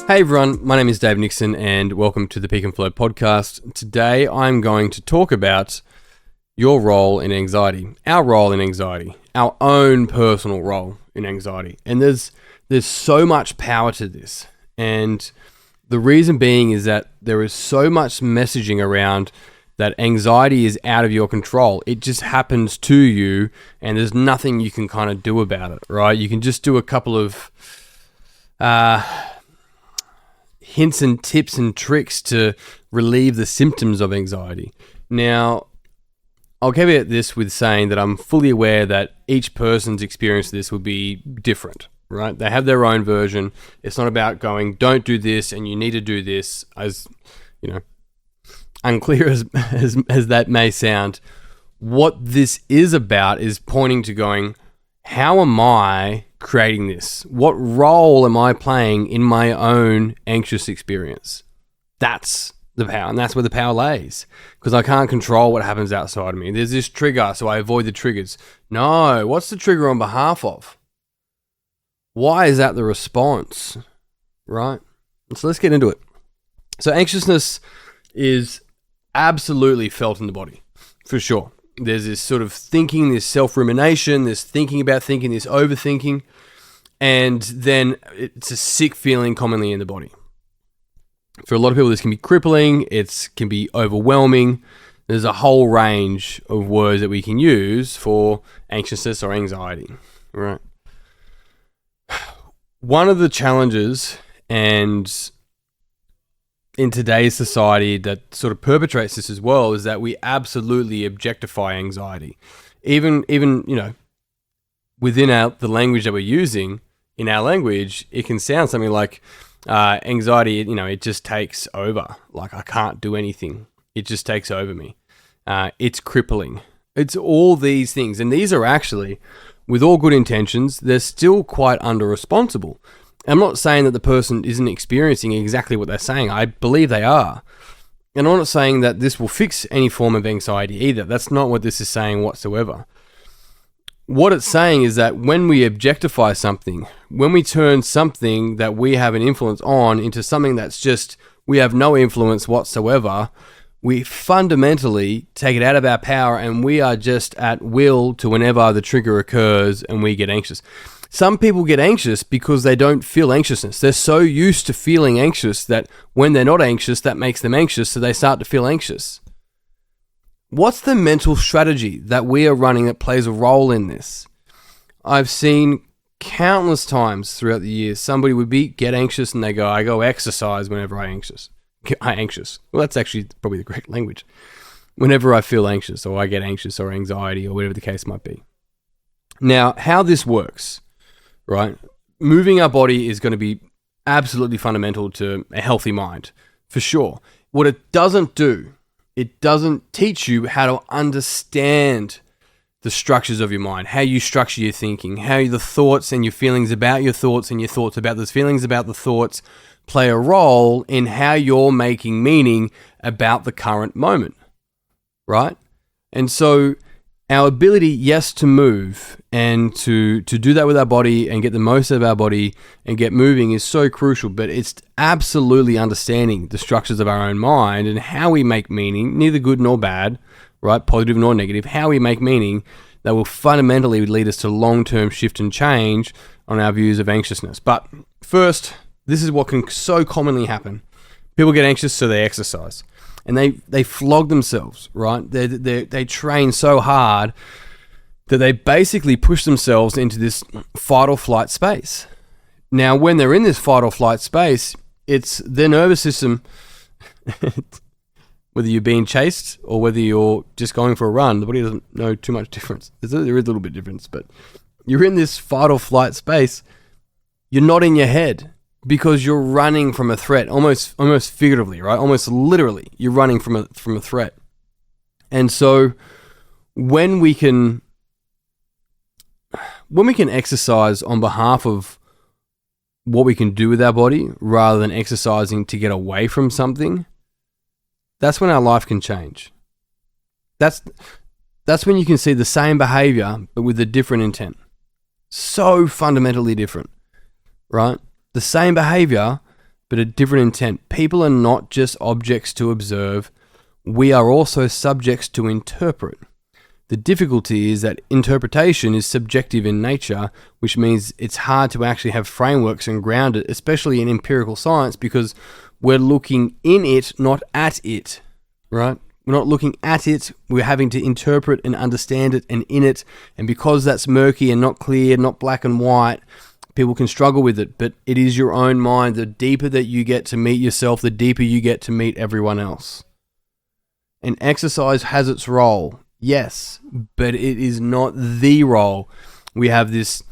Hey everyone, my name is Dave Nixon and welcome to the Peak and Flow podcast. Today I'm going to talk about your role in anxiety, our role in anxiety, our own personal role in anxiety. And there's so much power to this. And the reason being is that there is so much messaging around that anxiety is out of your control. It just happens to you and there's nothing you can kind of do about it, right? You can just do a couple of hints and tips and tricks to relieve the symptoms of anxiety. Now, I'll caveat this with saying that I'm fully aware that each person's experience of this will be different, right? They have their own version. It's not about going, don't do this and you need to do this, as, you know, unclear as that may sound. What this is about is pointing to going, how am I creating this? What role am I playing in my own anxious experience? That's the power, and that's where the power lays. Because I can't control what happens outside of me. There's this trigger, so I avoid the triggers. No, what's the trigger on behalf of? Why is that the response? Right? So let's get into it. So anxiousness is absolutely felt in the body, for sure. There's this sort of thinking, this self-rumination, this thinking about thinking, this overthinking, and then it's a sick feeling commonly in the body. For a lot of people, this can be crippling, it can be overwhelming. There's a whole range of words that we can use for anxiousness or anxiety, right? One of the challenges, and in today's society that sort of perpetrates this as well, is that we absolutely objectify anxiety. Even within the language that we're using, in our language, it can sound something like anxiety, it just takes over. Like, I can't do anything. It just takes over me. It's crippling. It's all these things. And these are actually, with all good intentions, they're still quite under-responsible. I'm not saying that the person isn't experiencing exactly what they're saying. I believe they are. And I'm not saying that this will fix any form of anxiety either. That's not what this is saying whatsoever. What it's saying is that when we objectify something, when we turn something that we have an influence on into something that's just, we have no influence whatsoever, we fundamentally take it out of our power and we are just at will to whenever the trigger occurs and we get anxious. Some people get anxious because they don't feel anxiousness. They're so used to feeling anxious that when they're not anxious, that makes them anxious, so they start to feel anxious. What's the mental strategy that we are running that plays a role in this? I've seen countless times throughout the years, somebody would get anxious and they go, I go exercise whenever I'm anxious. Well, that's actually probably the correct language. Whenever I feel anxious or I get anxious or anxiety or whatever the case might be. Now, how this works, right? Moving our body is going to be absolutely fundamental to a healthy mind, for sure. What it doesn't do, it doesn't teach you how to understand the structures of your mind, how you structure your thinking, how the thoughts and your feelings about your thoughts and your thoughts about those feelings about the thoughts play a role in how you're making meaning about the current moment, right? And so our ability, yes, to move and to do that with our body and get the most out of our body and get moving is so crucial, but it's absolutely understanding the structures of our own mind and how we make meaning, neither good nor bad, right? Positive nor negative, how we make meaning that will fundamentally lead us to long-term shift and change on our views of anxiousness. But first, this is what can so commonly happen. People get anxious, so they exercise. And they flog themselves, right? They train so hard that they basically push themselves into this fight or flight space. Now, when they're in this fight or flight space, it's their nervous system, whether you're being chased or whether you're just going for a run, the body doesn't know too much difference. There is a little bit of difference, but you're in this fight or flight space. You're not in your head. Because you're running from a threat, almost figuratively, right? Almost literally, you're running from a threat. And so when we can exercise on behalf of what we can do with our body rather than exercising to get away from something, that's when our life can change. That's when you can see the same behavior but with a different intent. So fundamentally different, right? The same behavior, but a different intent. People are not just objects to observe. We are also subjects to interpret. The difficulty is that interpretation is subjective in nature, which means it's hard to actually have frameworks and ground it, especially in empirical science, because we're looking in it, not at it, right? We're not looking at it, we're having to interpret and understand it and in it, and because that's murky and not clear, not black and white, people can struggle with it, but it is your own mind. The deeper that you get to meet yourself, the deeper you get to meet everyone else. And exercise has its role. Yes, but it is not the role. We have this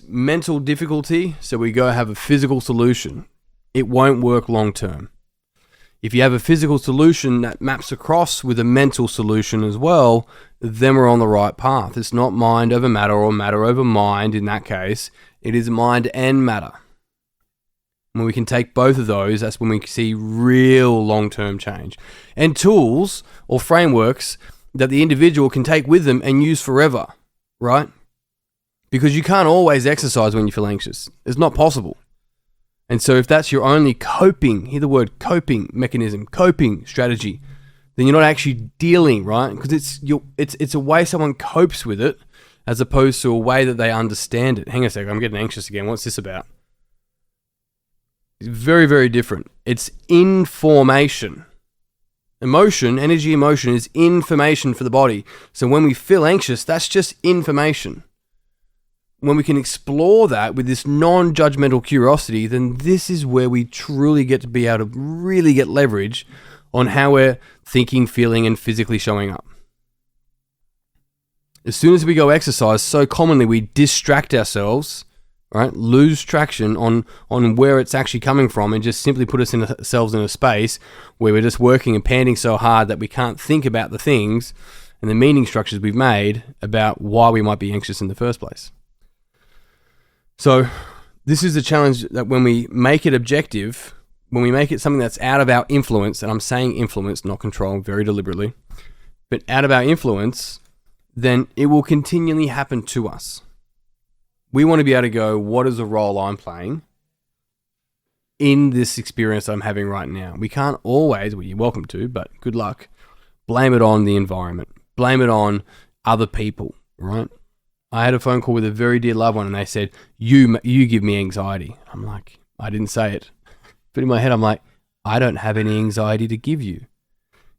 mental difficulty, so we go have a physical solution. It won't work long term. If you have a physical solution that maps across with a mental solution as well, then we're on the right path. It's not mind over matter or matter over mind in that case. It is mind and matter. When we can take both of those, that's when we see real long-term change. And tools or frameworks that the individual can take with them and use forever, right? Because you can't always exercise when you feel anxious. It's not possible. And so if that's your only coping, hear the word coping mechanism, coping strategy, then you're not actually dealing, right? Because it's a way someone copes with it as opposed to a way that they understand it. Hang on a second, I'm getting anxious again. What's this about? It's very, very different. It's information. Energy emotion is information for the body. So when we feel anxious, that's just information. When we can explore that with this non-judgmental curiosity, then this is where we truly get to be able to really get leverage on how we're thinking, feeling, and physically showing up. As soon as we go exercise, so commonly we distract ourselves, right? Lose traction on where it's actually coming from and just simply put ourselves in a space where we're just working and panting so hard that we can't think about the things and the meaning structures we've made about why we might be anxious in the first place. So this is the challenge, that when we make it objective, when we make it something that's out of our influence, and I'm saying influence, not control, very deliberately, but out of our influence, then it will continually happen to us. We want to be able to go, what is the role I'm playing in this experience I'm having right now? We can't always, well, you're welcome to, but good luck, blame it on the environment. Blame it on other people, right? I had a phone call with a very dear loved one and they said, you give me anxiety. I'm like, I didn't say it. But in my head, I'm like, I don't have any anxiety to give you.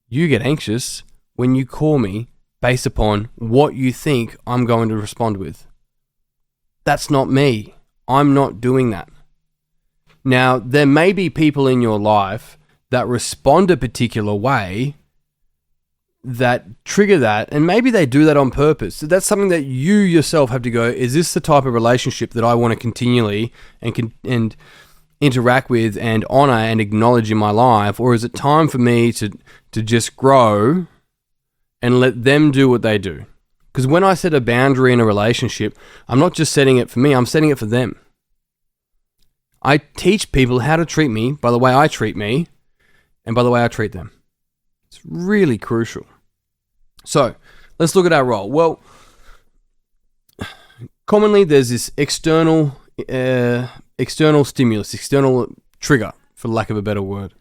You get anxious when you call me based upon what you think I'm going to respond with. That's not me. I'm not doing that. Now, there may be people in your life that respond a particular way that trigger that, and maybe they do that on purpose. So that's something that you yourself have to go, is this the type of relationship that I want to continually and interact with and honor and acknowledge in my life, or is it time for me to just grow and let them do what they do? Because when I set a boundary in a relationship, I'm not just setting it for me, I'm setting it for them. I teach people how to treat me by the way I treat me and by the way I treat them. It's really crucial. So let's look at our role. Well, commonly there's this external stimulus, external trigger, for lack of a better word.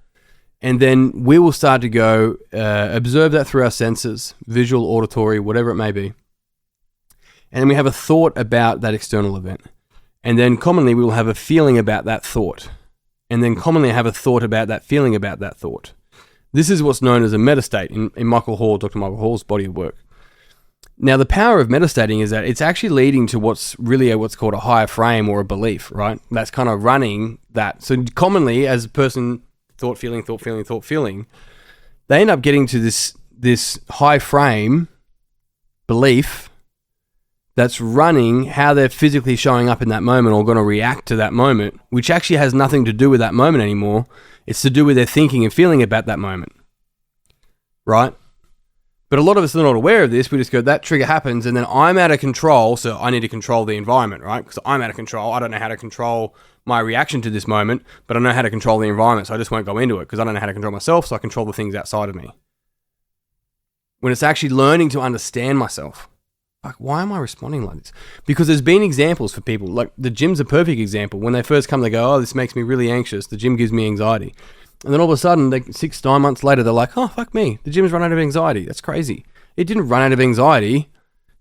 And then we will start to go observe that through our senses, visual, auditory, whatever it may be. And then we have a thought about that external event. And then commonly we will have a feeling about that thought. And then commonly have a thought about that feeling about that thought. This is what's known as a metastate in Dr. Michael Hall's body of work. Now, the power of metastating is that it's actually leading to what's called a higher frame or a belief, right? That's kind of running that. So commonly, as a person thought, feeling, they end up getting to this high frame belief that's running how they're physically showing up in that moment or going to react to that moment, which actually has nothing to do with that moment anymore. It's to do with their thinking and feeling about that moment, right? But a lot of us are not aware of this. We just go, that trigger happens, and then I'm out of control, so I need to control the environment, right? Because I'm out of control. I don't know how to control my reaction to this moment, but I know how to control the environment, so I just won't go into it because I don't know how to control myself, so I control the things outside of me. When it's actually learning to understand myself, fuck, why am I responding like this? Because there's been examples for people, like the gym's a perfect example. When they first come, they go, oh, this makes me really anxious. The gym gives me anxiety. And then all of a sudden, 6-9 months later, they're like, oh, fuck me. The gym's run out of anxiety. That's crazy. It didn't run out of anxiety.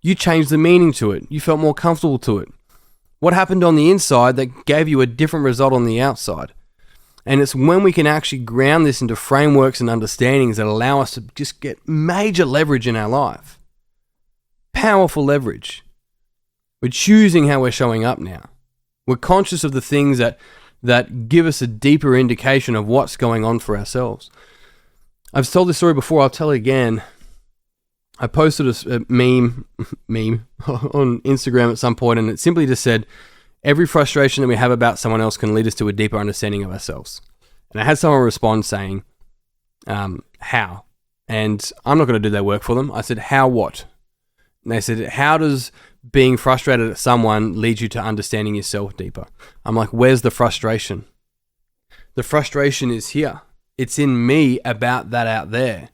You changed the meaning to it. You felt more comfortable to it. What happened on the inside that gave you a different result on the outside? And it's when we can actually ground this into frameworks and understandings that allow us to just get major leverage in our life. Powerful leverage. We're choosing how we're showing up now. We're conscious of the things that give us a deeper indication of what's going on for ourselves. I've told this story before, I'll tell it again. I posted a meme on Instagram at some point, and it simply just said, every frustration that we have about someone else can lead us to a deeper understanding of ourselves. And I had someone respond saying, how? And I'm not going to do that work for them. I said, how what? And they said, how does being frustrated at someone lead you to understanding yourself deeper? I'm like, where's the frustration? The frustration is here. It's in me about that out there.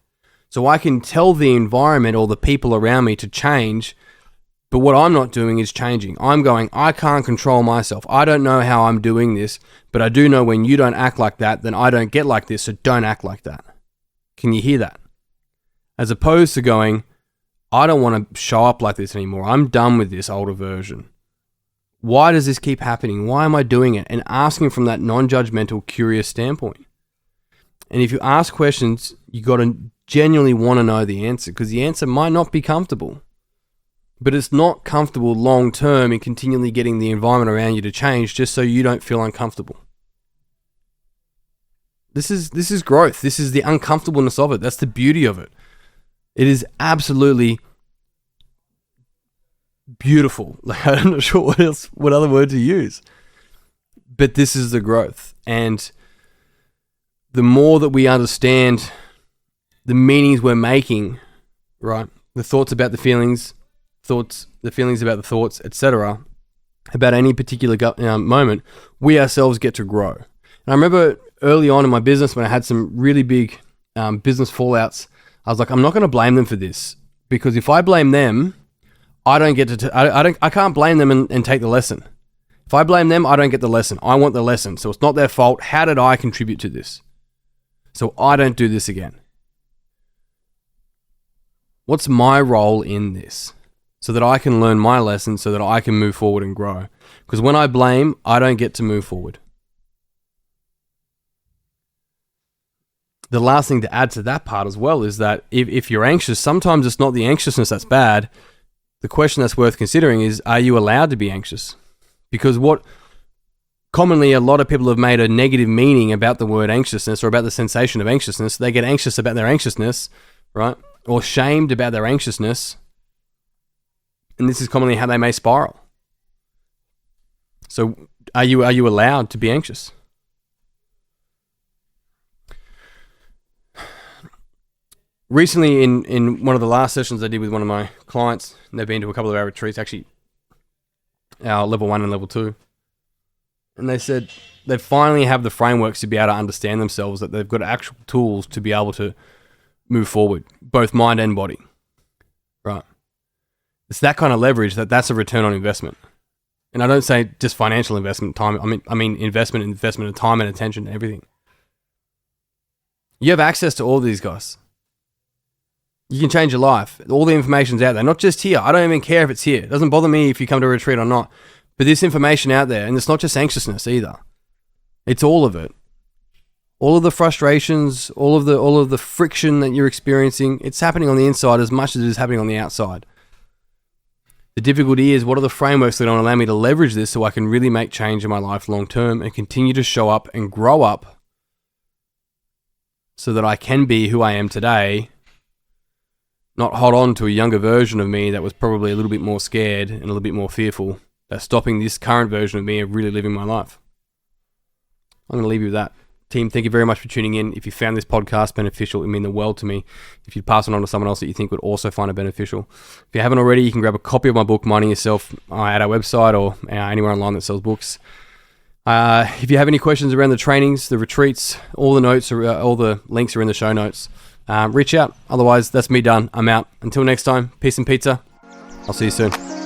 So I can tell the environment or the people around me to change, but what I'm not doing is changing. I'm going, I can't control myself. I don't know how I'm doing this, but I do know when you don't act like that, then I don't get like this, so don't act like that. Can you hear that? As opposed to going, I don't want to show up like this anymore. I'm done with this older version. Why does this keep happening? Why am I doing it? And asking from that non-judgmental, curious standpoint. And if you ask questions, you got to genuinely want to know the answer, because the answer might not be comfortable. But it's not comfortable long term in continually getting the environment around you to change just so you don't feel uncomfortable. This is growth. This is the uncomfortableness of it. That's the beauty of it. It is absolutely beautiful. Like, I'm not sure what other word to use. But this is the growth. And the more that we understand the meanings we're making, right? The thoughts about the feelings about the thoughts, etc., about any particular moment, we ourselves get to grow. And I remember early on in my business when I had some really big business fallouts, I was like, I'm not going to blame them for this, because if I blame them, I don't get to. I can't blame them and take the lesson. If I blame them, I don't get the lesson. I want the lesson, so it's not their fault. How did I contribute to this? So I don't do this again. What's my role in this? So that I can learn my lesson, so that I can move forward and grow. Because when I blame, I don't get to move forward. The last thing to add to that part as well is that if you're anxious, sometimes it's not the anxiousness that's bad. The question that's worth considering is, are you allowed to be anxious? Because what commonly a lot of people have made a negative meaning about the word anxiousness, or about the sensation of anxiousness. They get anxious about their anxiousness, right? Or shamed about their anxiousness. And this is commonly how they may spiral. So are you allowed to be anxious? Recently, in one of the last sessions I did with one of my clients, and they've been to a couple of our retreats, actually our level 1 and level 2, and they said they finally have the frameworks to be able to understand themselves, that they've got actual tools to be able to move forward, both mind and body, right? It's that kind of leverage that's a return on investment. And I don't say just financial investment, time. I mean investment of time and attention and everything. You have access to all these guys. You can change your life. All the information's out there, not just here. I don't even care if it's here. It doesn't bother me if you come to a retreat or not. But this information out there, and it's not just anxiousness either. It's all of it. All of the frustrations, all of the friction that you're experiencing, it's happening on the inside as much as it is happening on the outside. The difficulty is, what are the frameworks that don't allow me to leverage this so I can really make change in my life long term and continue to show up and grow up so that I can be who I am today, not hold on to a younger version of me that was probably a little bit more scared and a little bit more fearful, that's stopping this current version of me of really living my life. I'm going to leave you with that. Team, thank you very much for tuning in. If you found this podcast beneficial, it would mean the world to me. If you'd pass it on to someone else that you think would also find it beneficial. If you haven't already, you can grab a copy of my book, Minding Yourself, at our website or anywhere online that sells books. If you have any questions around the trainings, the retreats, all the notes, all the links are in the show notes. Reach out. Otherwise, that's me done. I'm out. Until next time, peace and pizza. I'll see you soon.